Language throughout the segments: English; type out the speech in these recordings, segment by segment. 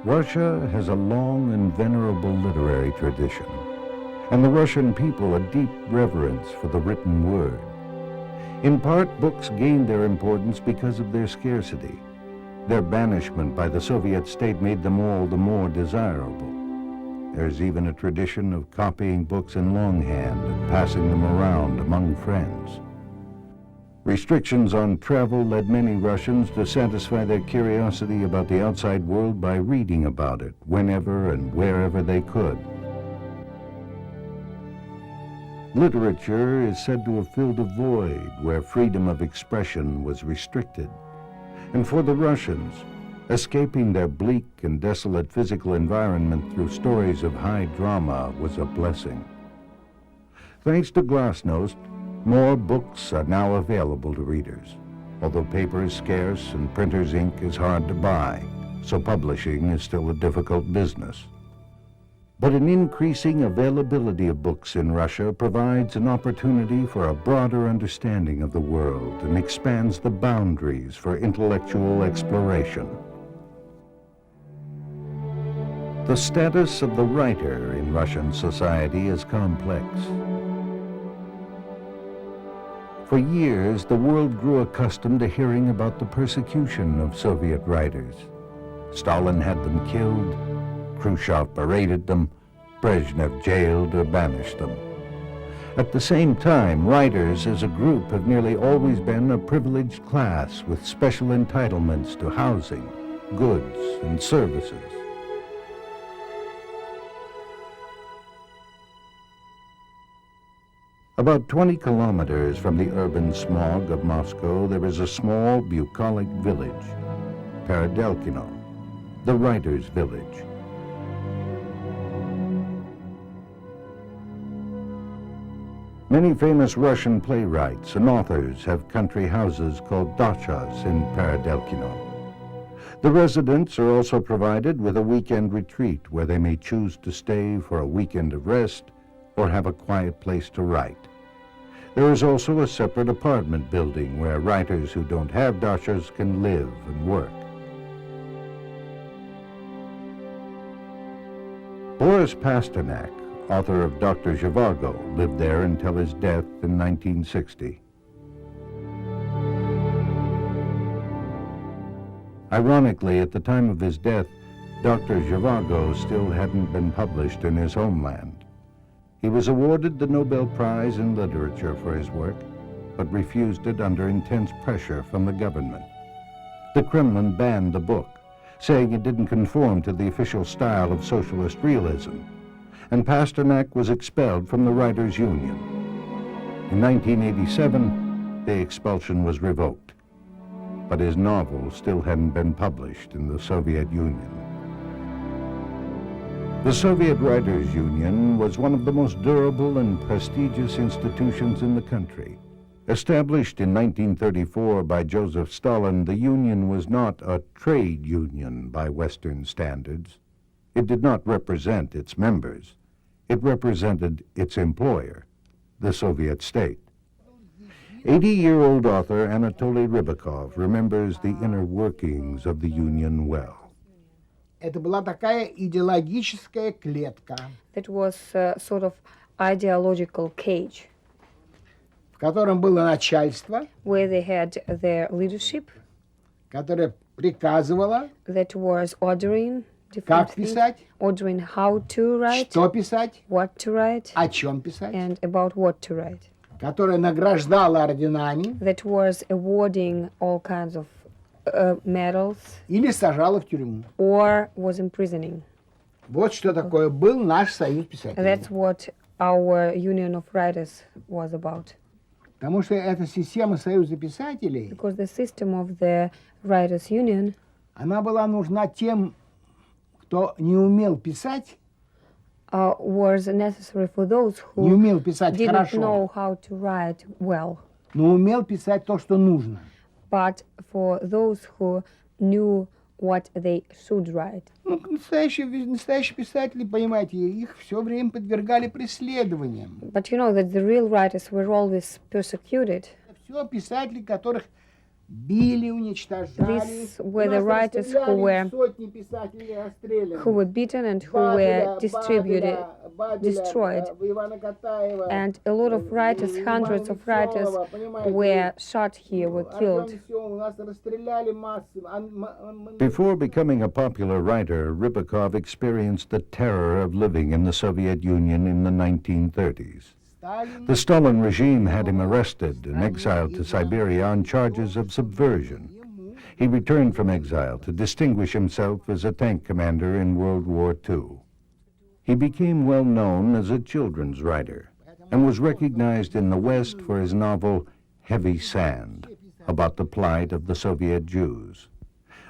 Russia has a long and venerable literary tradition, and the Russian people a deep reverence for the written word. In part, books gained their importance because of their scarcity. Their banishment by the Soviet state made them all the more desirable. There's even a tradition of copying books in longhand and passing them around among friends. Restrictions on travel led many Russians to satisfy their curiosity about the outside world by reading about it whenever and wherever they could. Literature is said to have filled a void where freedom of expression was restricted. And for the Russians, escaping their bleak and desolate physical environment through stories of high drama was a blessing. Thanks to Glasnost, more books are now available to readers, although paper is scarce and printer's ink is hard to buy, so publishing is still a difficult business. But an increasing availability of books in Russia provides an opportunity for a broader understanding of the world and expands the boundaries for intellectual exploration. The status of the writer in Russian society is complex. For years, the world grew accustomed to hearing about the persecution of Soviet writers. Stalin had them killed, Khrushchev berated them, Brezhnev jailed or banished them. At the same time, writers as a group have nearly always been a privileged class with special entitlements to housing, goods, and services. About 20 kilometers from the urban smog of Moscow, there is a small bucolic village, Peredelkino, the writer's village. Many famous Russian playwrights and authors have country houses called dachas in Peredelkino. The residents are also provided with a weekend retreat where they may choose to stay for a weekend of rest or have a quiet place to write. There is also a separate apartment building where writers who don't have dachas can live and work. Boris Pasternak, author of Dr. Zhivago, lived there until his death in 1960. Ironically, at the time of his death, Dr. Zhivago still hadn't been published in his homeland. He was awarded the Nobel Prize in Literature for his work, but refused it under intense pressure from the government. The Kremlin banned the book, saying it didn't conform to the official style of socialist realism, and Pasternak was expelled from the Writers' Union. In 1987, the expulsion was revoked, but his novel still hadn't been published in the Soviet Union. The Soviet Writers' Union was one of the most durable and prestigious institutions in the country. Established in 1934 by Joseph Stalin, the union was not a trade union by Western standards. It did not represent its members. It represented its employer, the Soviet state. 80-year-old author Anatoli Rybakov remembers the inner workings of the union well. Это была такая идеологическая клетка. That was a sort of ideological cage. В котором было начальство. Where they had their leadership. Которое приказывало. That was ordering different как things. Писать. Ordering how to write. Что писать. What to write. О чем писать. And about what to write. Которое награждало орденами. That was awarding all kinds of medals. Или сажало в тюрьму. Or was imprisoning. Вот что такое был наш союз писателей. That's what our Union of Writers was about. Потому что эта система союза писателей, because the system of the Writers' Union, она была нужна тем, кто не умел писать, was necessary for those who не умел писать didn't хорошо, know how to write well, но умел писать то, что нужно. but for those who knew what they should write. Ну, настоящие писатели, понимаете, их все время подвергали преследованиям. But you know that the real writers were always persecuted. Все писатели, которых били, уничтожали. These were У the нас writers расстреляли, сотни писателей расстреляны. who were beaten and who were distributed, destroyed. And a lot of writers, hundreds of writers, were shot here, were killed. Before becoming a popular writer, Rybakov experienced the terror of living in the Soviet Union in the 1930s. The Stalin regime had him arrested and exiled to Siberia on charges of subversion. He returned from exile to distinguish himself as a tank commander in World War II. He became well known as a children's writer and was recognized in the West for his novel Heavy Sand, about the plight of the Soviet Jews.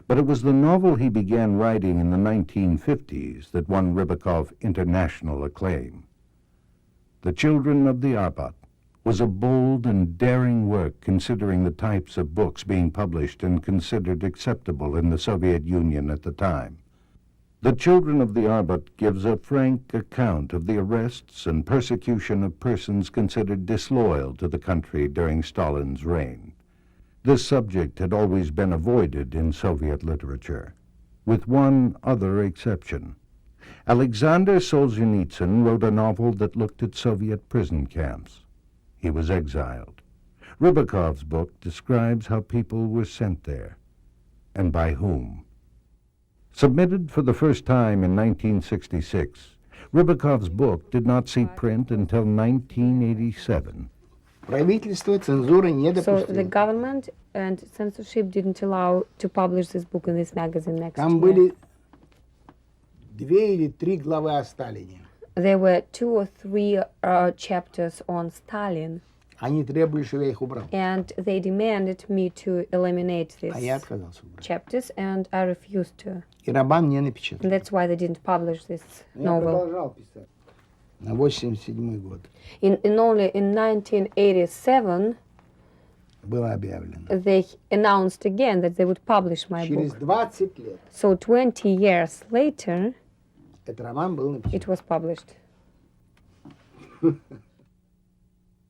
But it was the novel he began writing in the 1950s that won Rybakov international acclaim. The Children of the Arbat was a bold and daring work considering the types of books being published and considered acceptable in the Soviet Union at the time. The Children of the Arbat gives a frank account of the arrests and persecution of persons considered disloyal to the country during Stalin's reign. This subject had always been avoided in Soviet literature, with one other exception. Alexander Solzhenitsyn wrote a novel that looked at Soviet prison camps. He was exiled. Rybakov's book describes how people were sent there, and by whom. Submitted for the first time in 1966, Rybakov's book did not see print until 1987. Правительство цензуры не So the допустило. government and censorship didn't allow to publish this book in this magazine next Там year. были 2 или 3 главы о Сталине. There were 2 or 3 chapters on Stalin, Они требовали, чтобы я их убрал. and they demanded me to eliminate А я these отказался убрать. chapters, and I refused to. И Рабан не напечатал. And that's why they didn't publish this Я novel. продолжал писать. На 87 год In only in 1987, было объявлено. they announced again that they would publish my Через book. 20 лет So 20 years later, этот роман был написан. it was published.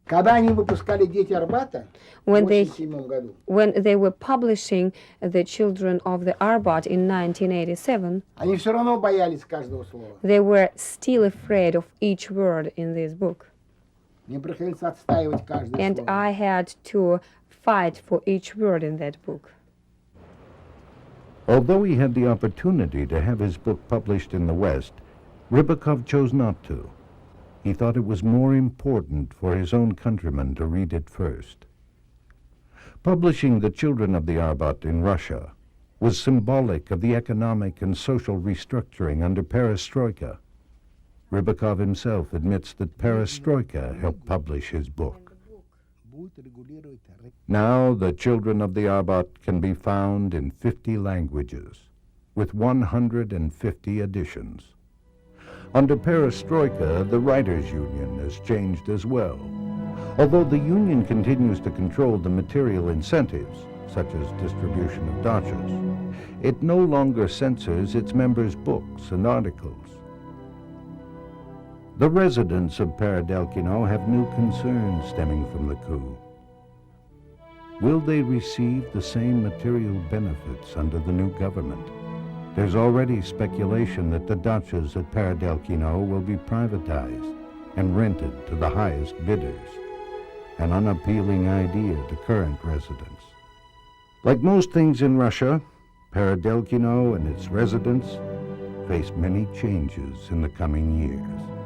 Когда они выпускали «Дети Арбата» в When they 87 году, when they were publishing The Children of the Arbat in 1987, они все равно боялись каждого слова. they were still afraid of each word in this book. Мне приходилось отстаивать каждое And слово. I had to fight for each word in that book. Although he had the opportunity to have his book published in the West, Rybakov chose not to. He thought it was more important for his own countrymen to read it first. Publishing The Children of the Arbat in Russia was symbolic of the economic and social restructuring under Perestroika. Rybakov himself admits that Perestroika helped publish his book. Now, The Children of the Arbat can be found in 50 languages, with 150 editions. Under Perestroika, the Writers' Union has changed as well. Although the union continues to control the material incentives, such as distribution of dachas, it no longer censors its members' books and articles. The residents of Peredelkino have new concerns stemming from the coup. Will they receive the same material benefits under the new government? There's already speculation that the dachas at Peredelkino will be privatized and rented to the highest bidders, an unappealing idea to current residents. Like most things in Russia, Peredelkino and its residents face many changes in the coming years.